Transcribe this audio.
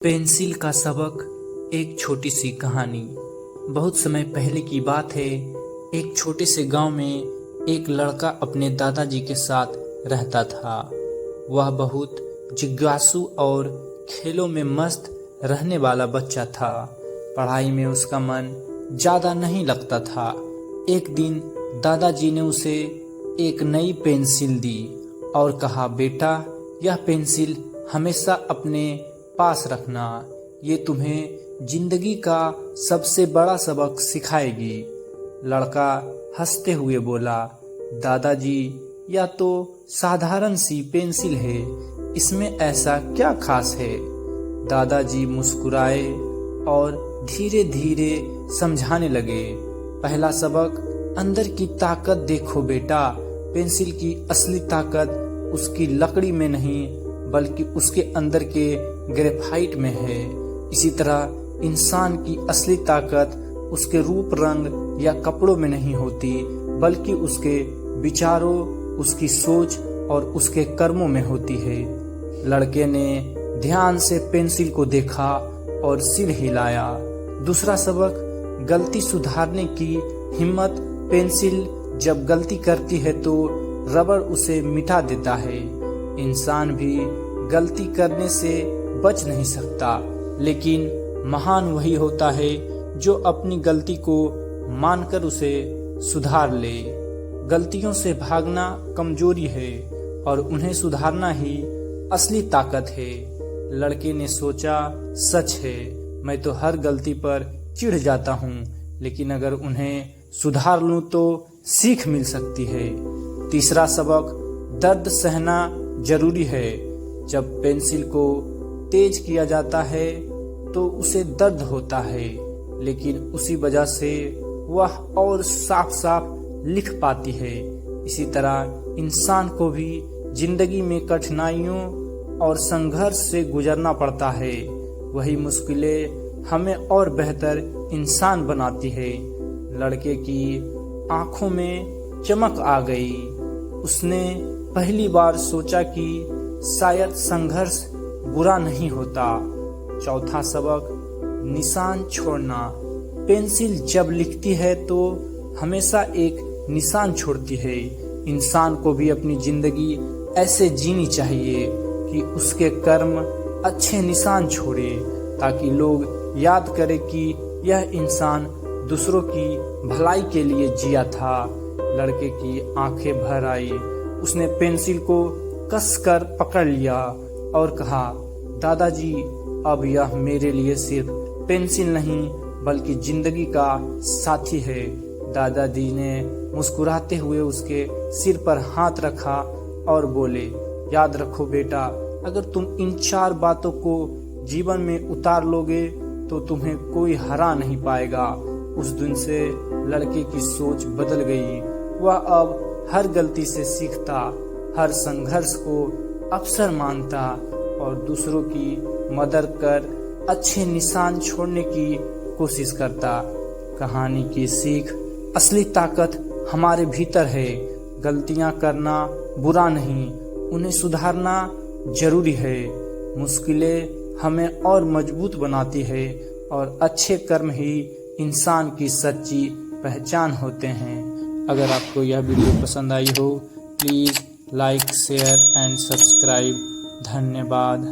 Pencil का सबक। एक छोटी सी कहानी। बहुत समय पहले की बात है। एक छोटे से गांव में एक लड़का अपने दादाजी के साथ रहता था। वह बहुत जिज्ञासु और खेलों में मस्त रहने वाला बच्चा था। पढ़ाई में उसका मन ज़्यादा नहीं लगता था। एक दिन दादाजी ने उसे एक नई पेंसिल दी और कहा, बेटा, यह पेंसिल हमेशा अपने पास रखना। ये तुम्हें जिंदगी का सबसे बड़ा सबक सिखाएगी। लड़का हंसते हुए बोला, दादाजी, यह तो साधारण सी पेंसिल है, इसमें ऐसा क्या खास है। दादाजी मुस्कुराए और धीरे धीरे समझाने लगे, पहला सबक, अंदर की ताकत देखो बेटा। पेंसिल की असली ताकत उसकी लकड़ी में नहीं बल्कि उसके अंदर के ग्रेफाइट में है। इसी तरह इंसान की असली ताकत उसके रूप, रंग या कपड़ों में नहीं होती बल्कि उसके विचारों, उसकी सोच और उसके कर्मों में होती है। लड़के ने ध्यान से पेंसिल को देखा और सिर हिलाया। दूसरा सबक, गलती सुधारने की हिम्मत। पेंसिल जब गलती करती है तो रबड़ उसे मिटा देता है। इंसान भी गलती करने से बच नहीं सकता, लेकिन महान वही होता है जो अपनी गलती को मानकर उसे सुधार ले। गलतियों से भागना कमजोरी है और उन्हें सुधारना ही असली ताकत है। लड़के ने सोचा, सच है, मैं तो हर गलती पर चिढ़ जाता हूँ, लेकिन अगर उन्हें सुधार लूँ तो सीख मिल सकती है। तीसरा सबक, दर्द सहना जरूरी है। जब पेंसिल को तेज किया जाता है तो उसे दर्द होता है, लेकिन उसी वजह से वह और साफ साफ लिख पाती है। इसी तरह इंसान को भी जिंदगी में कठिनाइयों और संघर्ष से गुजरना पड़ता है। वही मुश्किलें हमें और बेहतर इंसान बनाती है। लड़के की आंखों में चमक आ गई। उसने पहली बार सोचा कि शायद संघर्ष बुरा नहीं होता। चौथा सबक, निशान छोड़ना। पेंसिल जब लिखती है तो हमेशा एक निशान छोड़ती है। इंसान को भी अपनी जिंदगी ऐसे जीनी चाहिए कि उसके कर्म अच्छे निशान छोड़े, ताकि लोग याद करें कि यह इंसान दूसरों की भलाई के लिए जिया था। लड़के की आंखें भर आई। उसने पेंसिल को कसकर पकड़ लिया और कहा, दादाजी, अब यह मेरे लिए सिर्फ पेंसिल नहीं बल्कि जिंदगी का साथी है। दादाजी ने मुस्कुराते हुए उसके सिर पर हाथ रखा और बोले, याद रखो बेटा, अगर तुम इन 4 बातों को जीवन में उतार लोगे तो तुम्हें कोई हरा नहीं पाएगा। उस दिन से लड़के की सोच बदल गई। वह अब हर गलती से सीखता, हर संघर्ष को अवसर मानता और दूसरों की मदद कर अच्छे निशान छोड़ने की कोशिश करता। कहानी की सीख, असली ताकत हमारे भीतर है। गलतियां करना बुरा नहीं, उन्हें सुधारना जरूरी है। मुश्किलें हमें और मजबूत बनाती है और अच्छे कर्म ही इंसान की सच्ची पहचान होते हैं। अगर आपको यह वीडियो पसंद आई हो, please like, share and subscribe. धन्यवाद।